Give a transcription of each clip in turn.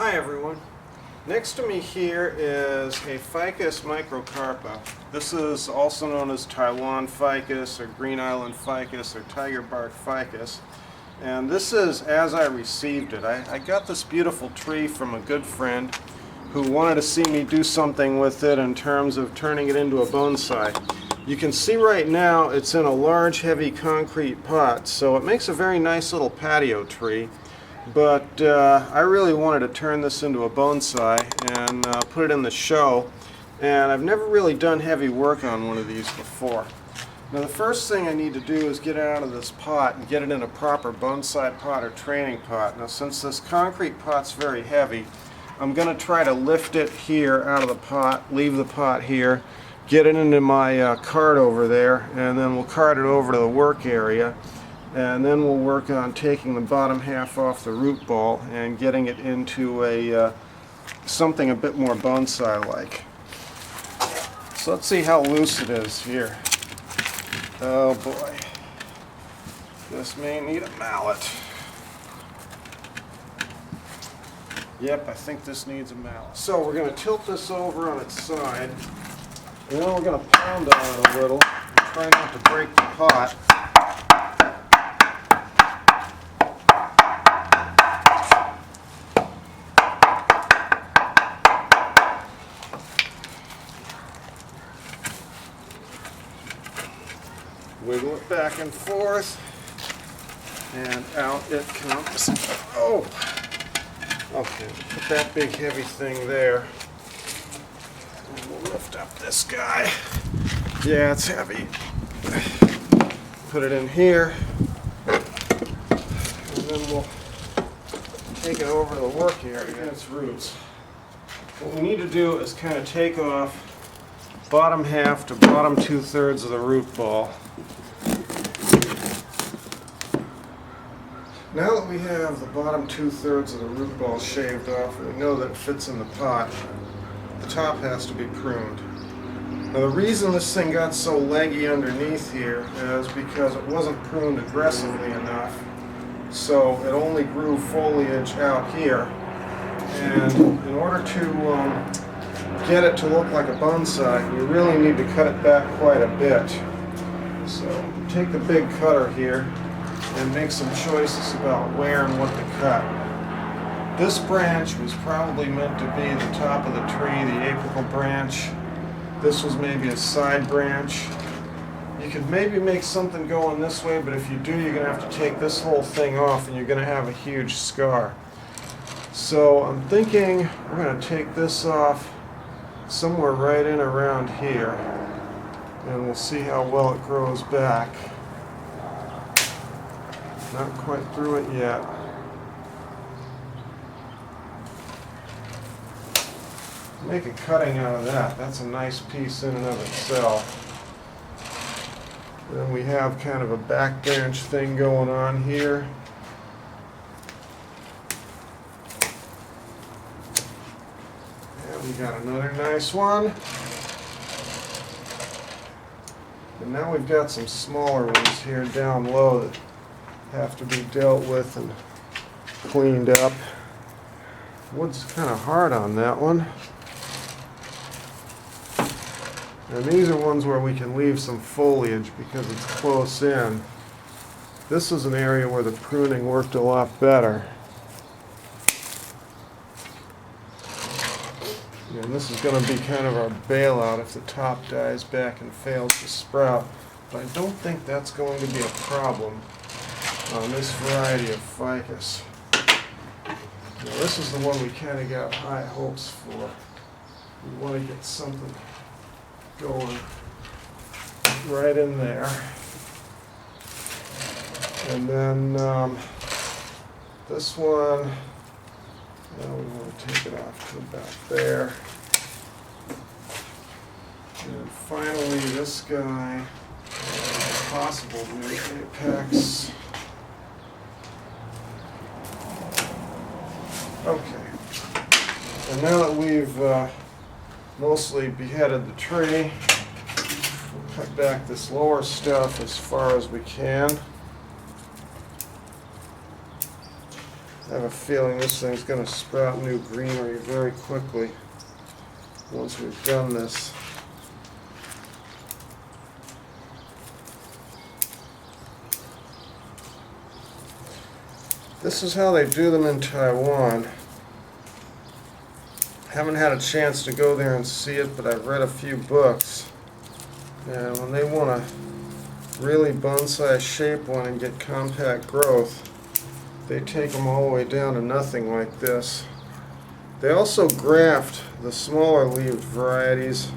Hi everyone. Next to me here is a Ficus Microcarpa. This is also known as Taiwan ficus or Green Island ficus or tiger bark ficus. And this is as I received it. I got this beautiful tree from a good friend who wanted to see me do something with it in terms of turning it into a bonsai. You can see right now it's in a large heavy concrete pot, so it makes a very nice little patio tree. But I really wanted to turn this into a bonsai and put it in the show, and I've never really done heavy work on one of these before. Now the first thing I need to do is get it out of this pot and get it in a proper bonsai pot or training pot. Now since this concrete pot's very heavy, I'm going to try to lift it here out of the pot, leave the pot here, get it into my cart over there, and then we'll cart it over to the work area. And then we'll work on taking the bottom half off the root ball and getting it into a something a bit more bonsai-like. So let's see how loose it is here. Oh boy. This may need a mallet. Yep, I think this needs a mallet. So we're going to tilt this over on its side, and then we're going to pound on it a little and try not to break the pot. Wiggle it back and forth, and out it comes. Oh! Okay, put that big heavy thing there. And we'll lift up this guy. Yeah, it's heavy. Put it in here, and then we'll take it over to the work area and its roots. What we need to do is kind of take off bottom half to bottom 2/3 of the root ball. Now that we have the bottom 2/3 of the root ball shaved off, and we know that it fits in the pot, the top has to be pruned. Now the reason this thing got so leggy underneath here is because it wasn't pruned aggressively enough, so it only grew foliage out here. And in order to get it to look like a bonsai, you really need to cut it back quite a bit. So take the big cutter here and make some choices about where and what to cut. This branch was probably meant to be the top of the tree, the apical branch. This was maybe a side branch. You could maybe make something going this way, but if you do, you're going to have to take this whole thing off and you're going to have a huge scar. So I'm thinking we're going to take this off somewhere right in around here, and we'll see how well it grows back. Not quite through it yet. Make a cutting out of that. That's a nice piece in and of itself. Then we have kind of a back branch thing going on here. And we got another nice one. And now we've got some smaller ones here down low that have to be dealt with and cleaned up. Wood's kind of hard on that one. And these are ones where we can leave some foliage because it's close in. This is an area where the pruning worked a lot better. And this is going to be kind of our bailout if the top dies back and fails to sprout. But I don't think that's going to be a problem on this variety of ficus. Now this is the one we kind of got high hopes for. We want to get something going right in there. And then this one, now we want to take it off to about there. And finally this guy, possible new apex. Okay, and now that we've mostly beheaded the tree, we'll cut back this lower stuff as far as we can. I have a feeling this thing's going to sprout new greenery very quickly once we've done this. This is how they do them in Taiwan. Haven't had a chance to go there and see it, but I've read a few books. And when they want to really bonsai shape one and get compact growth, they take them all the way down to nothing like this. They also graft the smaller leaved varieties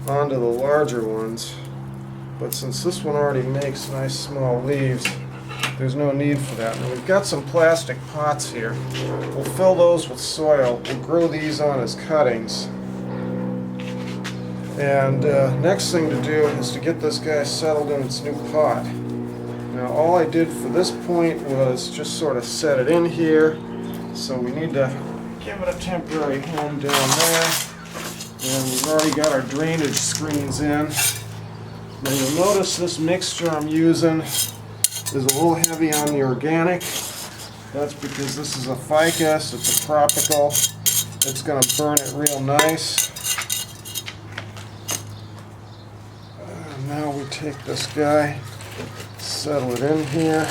onto the larger ones, but since this one already makes nice small leaves, there's no need for that. Now we've got some plastic pots here. We'll fill those with soil. We'll grow these on as cuttings. And next thing to do is to get this guy settled in its new pot. Now all I did for this point was just sort of set it in here. So we need to give it a temporary home down there. And we've already got our drainage screens in. Now you'll notice this mixture I'm using is a little heavy on the organic. That's because this is a ficus, it's a tropical. It's going to burn it real nice. Now we take this guy, settle it in here,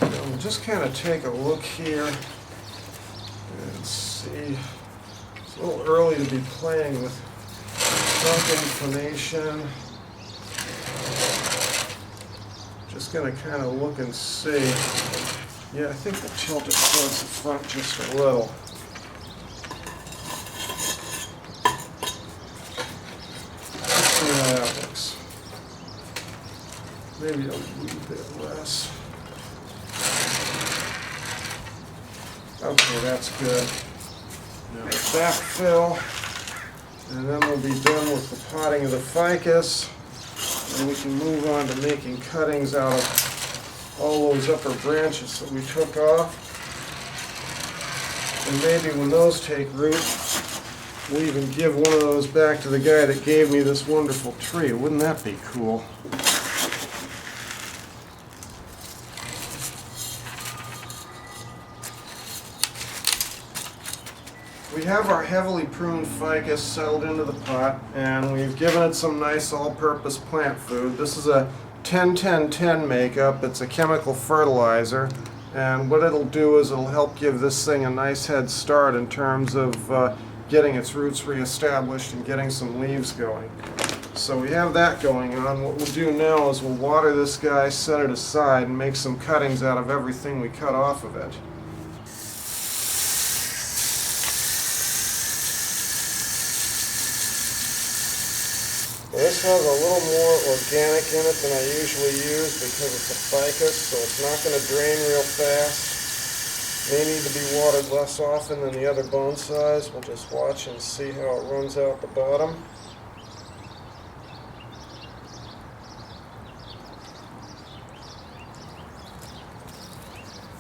and we'll just kind of take a look here and see. It's a little early to be playing with trunk inclination. Just going to kind of look and see. Yeah, I think we'll tilt it towards the front just a little. Let's see how that looks. Maybe a little bit less. Okay, that's good. Now the backfill, and then we'll be done with the potting of the ficus. And we can move on to making cuttings out of all those upper branches that we took off. And maybe when those take root, we'll even give one of those back to the guy that gave me this wonderful tree. Wouldn't that be cool? We have our heavily pruned ficus settled into the pot, and we've given it some nice all-purpose plant food. This is a 10-10-10 makeup. It's a chemical fertilizer, and what it'll do is it'll help give this thing a nice head start in terms of getting its roots reestablished and getting some leaves going. So we have that going on. What we'll do now is we'll water this guy, set it aside, and make some cuttings out of everything we cut off of it. This has a little more organic in it than I usually use because it's a ficus, so it's not going to drain real fast. May need to be watered less often than the other bonsais. We'll just watch and see how it runs out the bottom.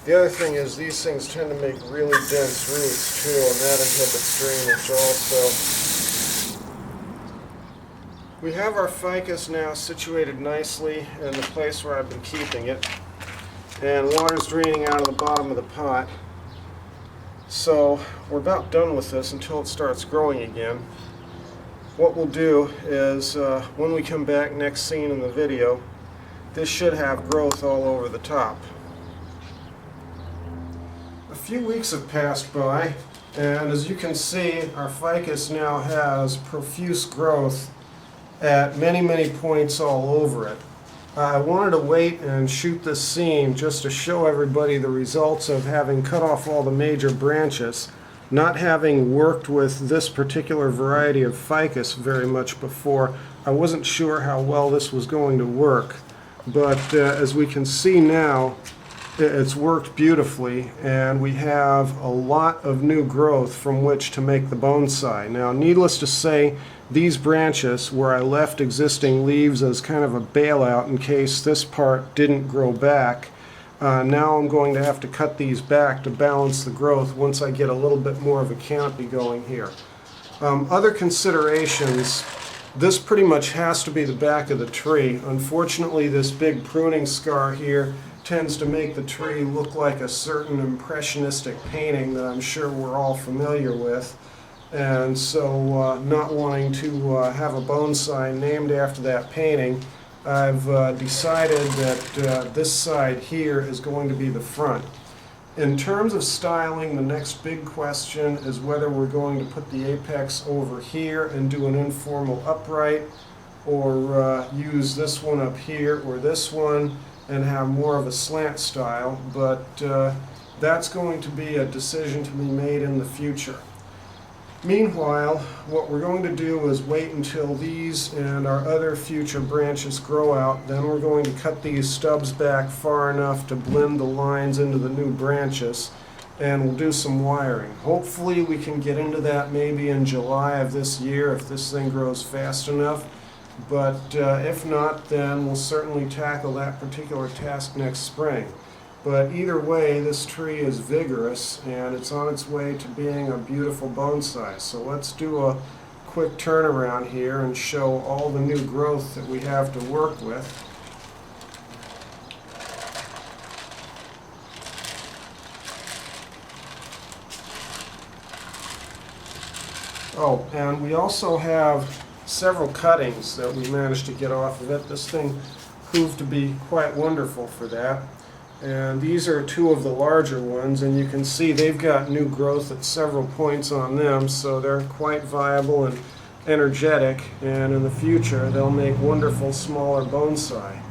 The other thing is these things tend to make really dense roots too, and that inhibits drainage also. We have our ficus now situated nicely in the place where I've been keeping it, and water's draining out of the bottom of the pot. So we're about done with this until it starts growing again. What we'll do is when we come back next scene in the video, this should have growth all over the top. A few weeks have passed by, and as you can see, our ficus now has profuse growth at many points all over it. I wanted to wait and shoot this scene just to show everybody the results of having cut off all the major branches. Not having worked with this particular variety of ficus very much before, I wasn't sure how well this was going to work. But as we can see now, it's worked beautifully, and we have a lot of new growth from which to make the bonsai. Now, needless to say, these branches, where I left existing leaves as kind of a bailout in case this part didn't grow back, now I'm going to have to cut these back to balance the growth once I get a little bit more of a canopy going here. Other considerations, this pretty much has to be the back of the tree. Unfortunately, this big pruning scar here tends to make the tree look like a certain impressionistic painting that I'm sure we're all familiar with. And so not wanting to have a bonsai named after that painting, I've decided that this side here is going to be the front. In terms of styling, the next big question is whether we're going to put the apex over here and do an informal upright, or use this one up here or this one and have more of a slant style, but that's going to be a decision to be made in the future. Meanwhile, what we're going to do is wait until these and our other future branches grow out. Then we're going to cut these stubs back far enough to blend the lines into the new branches, and we'll do some wiring. Hopefully we can get into that maybe in July of this year if this thing grows fast enough. But if not, then we'll certainly tackle that particular task next spring. But either way, this tree is vigorous and it's on its way to being a beautiful bonsai. So let's do a quick turnaround here and show all the new growth that we have to work with. Oh, and we also have several cuttings that we managed to get off of it. This thing proved to be quite wonderful for that. And these are two of the larger ones, and you can see they've got new growth at several points on them, so they're quite viable and energetic, and in the future they'll make wonderful smaller bonsai.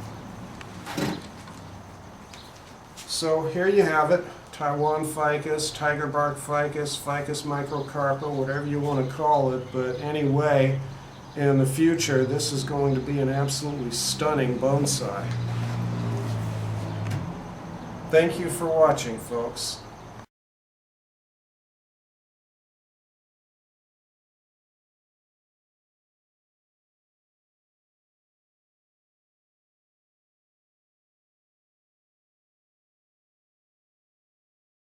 So here you have it, Taiwan ficus, tiger bark ficus, Ficus Microcarpa, whatever you want to call it, but anyway, in the future this is going to be an absolutely stunning bonsai. Thank you for watching, folks.